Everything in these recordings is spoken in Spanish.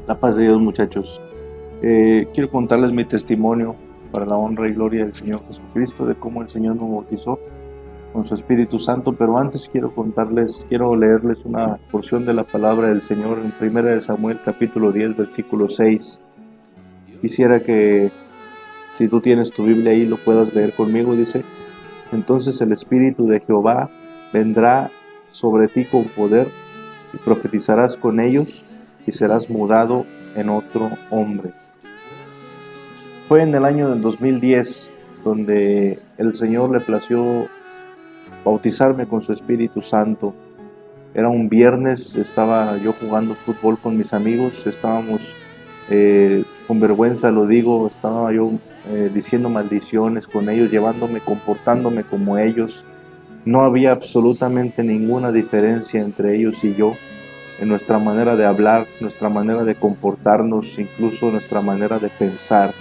La paz de Dios, muchachos. Quiero contarles mi testimonio para la honra y gloria del Señor Jesucristo, de cómo el Señor nos bautizó con su Espíritu Santo. Pero antes quiero leerles una porción de la palabra del Señor en 1 Samuel capítulo 10, versículo 6. Quisiera que, si tú tienes tu Biblia ahí, lo puedas leer conmigo. Dice: entonces el Espíritu de Jehová vendrá sobre ti con poder, y profetizarás con ellos, y serás mudado en otro hombre. Fue en el año del 2010 donde el Señor le plació bautizarme con su Espíritu Santo. Era un viernes, estaba yo jugando fútbol con mis amigos, estábamos, con vergüenza lo digo, estaba yo diciendo maldiciones con ellos, comportándome como ellos. No había absolutamente ninguna diferencia entre ellos y yo, en nuestra manera de hablar, nuestra manera de comportarnos, incluso nuestra manera de pensar,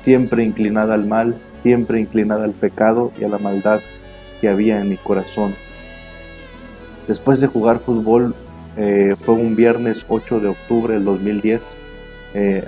siempre inclinada al mal, siempre inclinada al pecado y a la maldad que había en mi corazón. Después de jugar fútbol, fue un viernes 8 de octubre del 2010,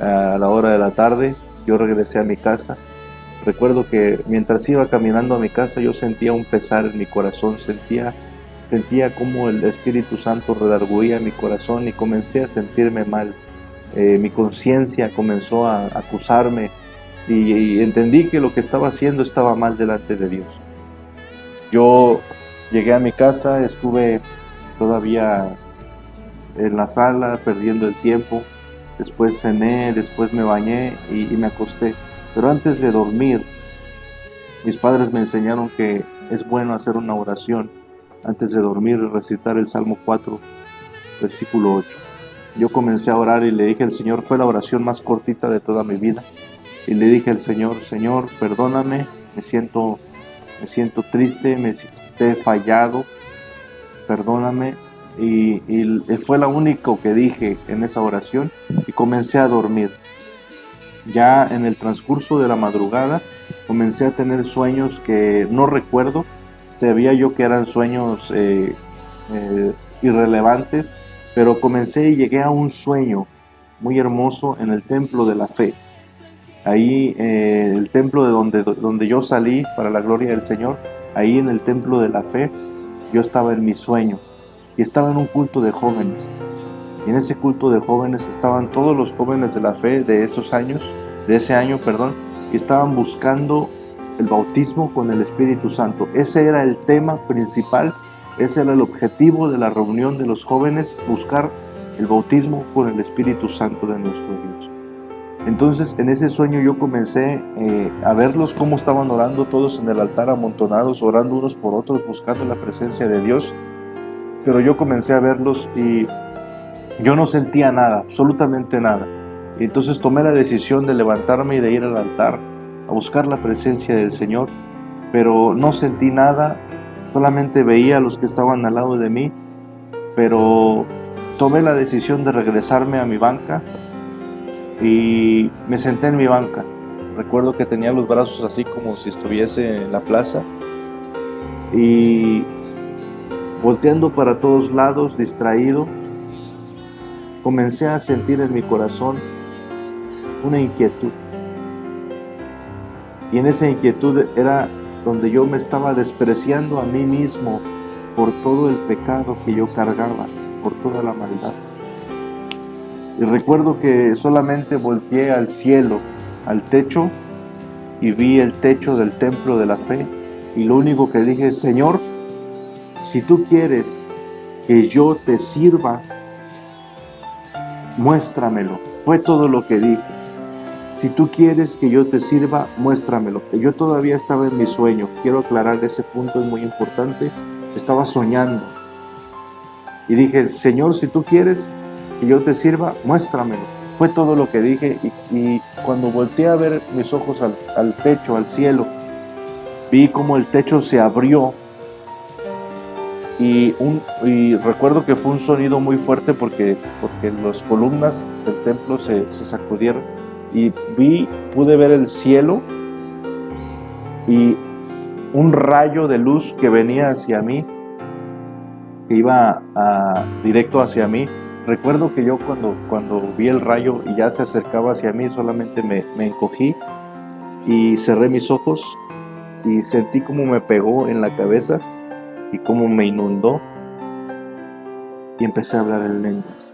a la hora de la tarde, yo regresé a mi casa. Recuerdo que mientras iba caminando a mi casa, yo sentía un pesar en mi corazón, sentía como el Espíritu Santo redarguía mi corazón y comencé a sentirme mal. Mi conciencia comenzó a acusarme y entendí que lo que estaba haciendo estaba mal delante de Dios. Yo llegué a mi casa, estuve todavía en la sala perdiendo el tiempo, después cené, después me bañé y me acosté. Pero antes de dormir, mis padres me enseñaron que es bueno hacer una oración antes de dormir y recitar el Salmo 4, versículo 8. Yo comencé a orar y le dije al Señor, fue la oración más cortita de toda mi vida, y le dije al Señor: Señor, perdóname, me siento triste, te he fallado, perdóname. Y fue lo único que dije en esa oración y comencé a dormir. Ya en el transcurso de la madrugada comencé a tener sueños que no recuerdo. Sabía yo que eran sueños irrelevantes, pero comencé y llegué a un sueño muy hermoso en el templo de la fe. Ahí, el templo de donde yo salí para la gloria del Señor, ahí en el templo de la fe, yo estaba en mi sueño y estaba en un culto de jóvenes. Y en ese culto de jóvenes estaban todos los jóvenes de la fe de ese año, y estaban buscando el bautismo con el Espíritu Santo. Ese era el tema principal, ese era el objetivo de la reunión de los jóvenes, buscar el bautismo con el Espíritu Santo de nuestro Dios. Entonces, en ese sueño yo comencé a verlos cómo estaban orando todos en el altar, amontonados, orando unos por otros, buscando la presencia de Dios. Pero yo comencé a verlos y yo no sentía nada, absolutamente nada. Y entonces tomé la decisión de levantarme y de ir al altar a buscar la presencia del Señor, pero no sentí nada, solamente veía a los que estaban al lado de mí, pero tomé la decisión de regresarme a mi banca y me senté en mi banca. Recuerdo que tenía los brazos así como si estuviese en la plaza y volteando para todos lados, distraído, comencé a sentir en mi corazón una inquietud. Y en esa inquietud era donde yo me estaba despreciando a mí mismo por todo el pecado que yo cargaba, por toda la maldad. Y recuerdo que solamente volteé al cielo, al techo, y vi el techo del templo de la fe. Y lo único que dije: Señor, si tú quieres que yo te sirva, muéstramelo. Fue todo lo que dije. Si tú quieres que yo te sirva, muéstramelo. Yo todavía estaba en mi sueño. Quiero aclarar ese punto, es muy importante. Estaba soñando. Y dije: Señor, si tú quieres que yo te sirva, muéstramelo. Fue todo lo que dije. Y cuando volteé a ver mis ojos al techo, al cielo, vi como el techo se abrió. Y recuerdo que fue un sonido muy fuerte porque las columnas del templo se sacudieron. Y pude ver el cielo y un rayo de luz que venía hacia mí, que iba directo hacia mí, Recuerdo que yo cuando vi el rayo y ya se acercaba hacia mí, solamente me encogí y cerré mis ojos y sentí como me pegó en la cabeza y como me inundó y empecé a hablar en lenguas.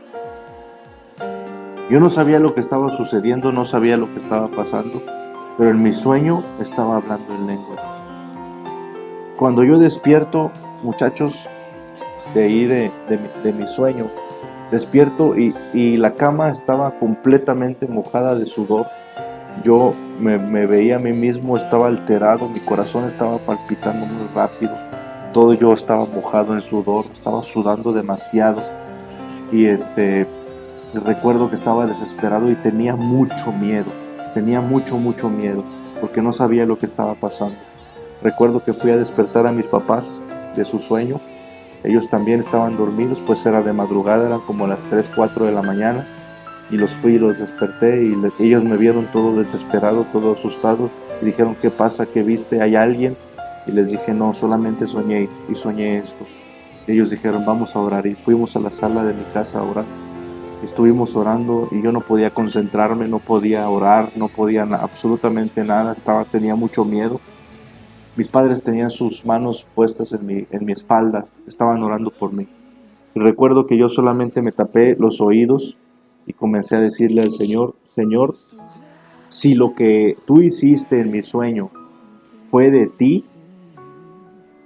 Yo no sabía lo que estaba sucediendo, no sabía lo que estaba pasando, pero en mi sueño estaba hablando en lenguas. Cuando yo despierto, muchachos, de ahí de mi sueño, despierto y la cama estaba completamente mojada de sudor. Yo me veía a mí mismo, estaba alterado, mi corazón estaba palpitando muy rápido, todo yo estaba mojado en sudor, estaba sudando demasiado y recuerdo que estaba desesperado y tenía mucho miedo, mucho miedo, porque no sabía lo que estaba pasando. Recuerdo que fui a despertar a mis papás de su sueño. Ellos también estaban dormidos, pues era de madrugada, eran como las 3, 4 de la mañana, y los fui y los desperté, y ellos me vieron todo desesperado, todo asustado, y dijeron, ¿qué pasa? ¿Qué viste? ¿Hay alguien? Y les dije, no, solamente soñé, y soñé esto. Ellos dijeron, vamos a orar, y fuimos a la sala de mi casa a orar. Estuvimos orando, y yo no podía concentrarme, no podía orar, no podía absolutamente nada, tenía mucho miedo. Mis padres tenían sus manos puestas en mi espalda, estaban orando por mí. Y recuerdo que yo solamente me tapé los oídos y comencé a decirle al Señor, Señor, si lo que tú hiciste en mi sueño fue de ti,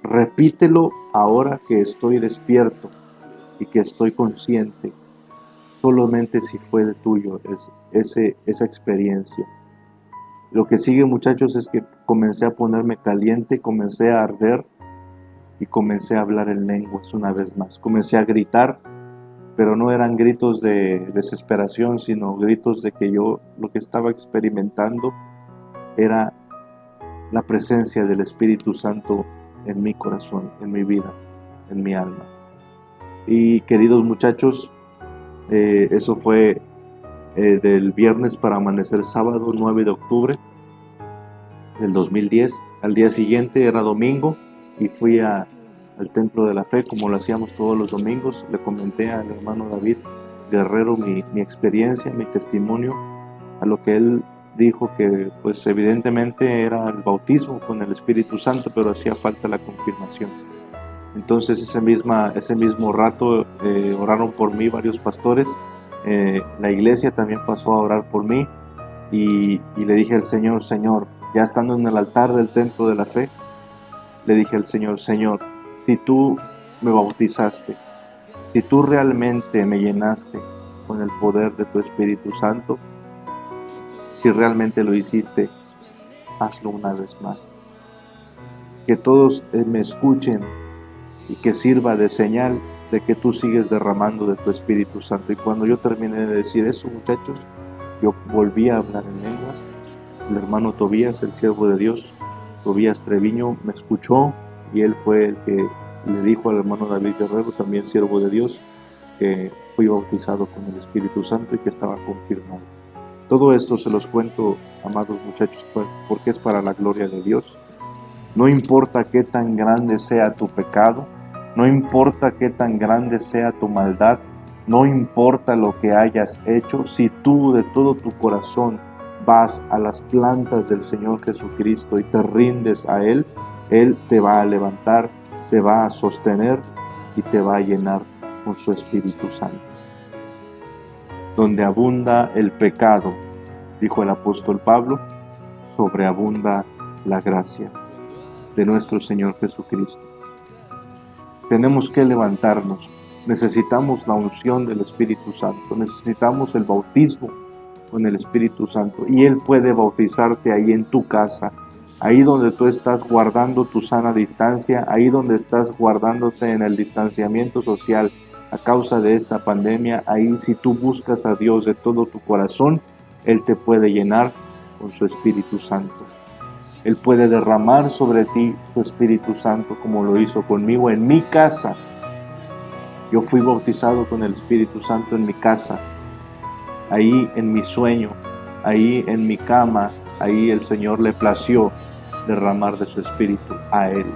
repítelo ahora que estoy despierto y que estoy consciente, solamente si fue de tuyo esa experiencia. Lo que sigue, muchachos, es que comencé a ponerme caliente, comencé a arder y comencé a hablar en lenguas una vez más. Comencé a gritar, pero no eran gritos de desesperación, sino gritos de que yo lo que estaba experimentando era la presencia del Espíritu Santo en mi corazón, en mi vida, en mi alma. Y queridos muchachos, eso fue del viernes para amanecer sábado 9 de octubre del 2010. Al día siguiente era domingo y fui al Templo de la Fe, como lo hacíamos todos los domingos. Le comenté al hermano David Guerrero mi experiencia, mi testimonio, a lo que él dijo que pues evidentemente era el bautismo con el Espíritu Santo, pero hacía falta la confirmación. Entonces ese mismo rato oraron por mí varios pastores. La iglesia también pasó a orar por mí y le dije al Señor, Señor, ya estando en el altar del Templo de la Fe, le dije al Señor, Señor, si tú me bautizaste, si tú realmente me llenaste con el poder de tu Espíritu Santo, si realmente lo hiciste, hazlo una vez más. Que todos me escuchen y que sirva de señal de que tú sigues derramando de tu Espíritu Santo. Y cuando yo terminé de decir eso, muchachos, yo volví a hablar en lenguas. El hermano Tobías, el siervo de Dios, Tobías Treviño, me escuchó y él fue el que le dijo al hermano David Guerrero, también siervo de Dios, que fui bautizado con el Espíritu Santo y que estaba confirmado. Todo esto se los cuento, amados muchachos, porque es para la gloria de Dios. No importa qué tan grande sea tu pecado, no importa qué tan grande sea tu maldad, no importa lo que hayas hecho, si tú de todo tu corazón vas a las plantas del Señor Jesucristo y te rindes a Él, Él te va a levantar, te va a sostener y te va a llenar con su Espíritu Santo. Donde abunda el pecado, dijo el apóstol Pablo, sobreabunda la gracia de nuestro Señor Jesucristo. Tenemos que levantarnos, necesitamos la unción del Espíritu Santo, necesitamos el bautismo con el Espíritu Santo y Él puede bautizarte ahí en tu casa, ahí donde tú estás guardando tu sana distancia, ahí donde estás guardándote en el distanciamiento social a causa de esta pandemia, ahí si tú buscas a Dios de todo tu corazón, Él te puede llenar con su Espíritu Santo. Él puede derramar sobre ti su Espíritu Santo como lo hizo conmigo en mi casa. Yo fui bautizado con el Espíritu Santo en mi casa, ahí en mi sueño, ahí en mi cama, ahí el Señor le plació derramar de su Espíritu a Él.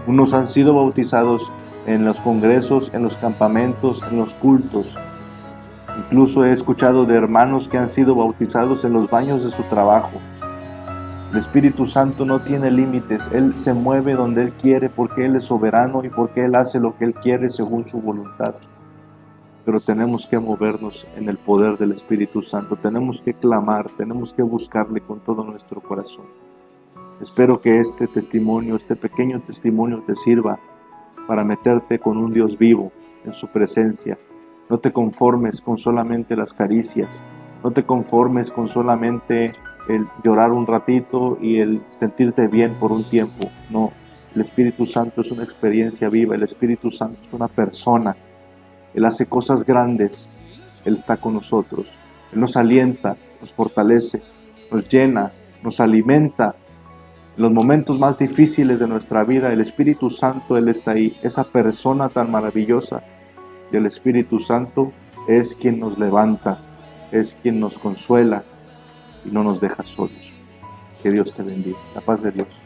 Unos han sido bautizados en los congresos, en los campamentos, en los cultos, Incluso he escuchado de hermanos que han sido bautizados en los baños de su trabajo. El Espíritu Santo no tiene límites, Él se mueve donde Él quiere porque Él es soberano y porque Él hace lo que Él quiere según su voluntad. Pero tenemos que movernos en el poder del Espíritu Santo, tenemos que clamar, tenemos que buscarle con todo nuestro corazón. Espero que este testimonio, este pequeño testimonio te sirva para meterte con un Dios vivo en su presencia. No te conformes con solamente las caricias, no te conformes con solamente el llorar un ratito y el sentirte bien por un tiempo. No, el Espíritu Santo es una experiencia viva, el Espíritu Santo es una persona. Él hace cosas grandes, Él está con nosotros. Él nos alienta, nos fortalece, nos llena, nos alimenta. En los momentos más difíciles de nuestra vida, el Espíritu Santo, Él está ahí, esa persona tan maravillosa. Y el Espíritu Santo es quien nos levanta, es quien nos consuela y no nos deja solos. Que Dios te bendiga. La paz de Dios.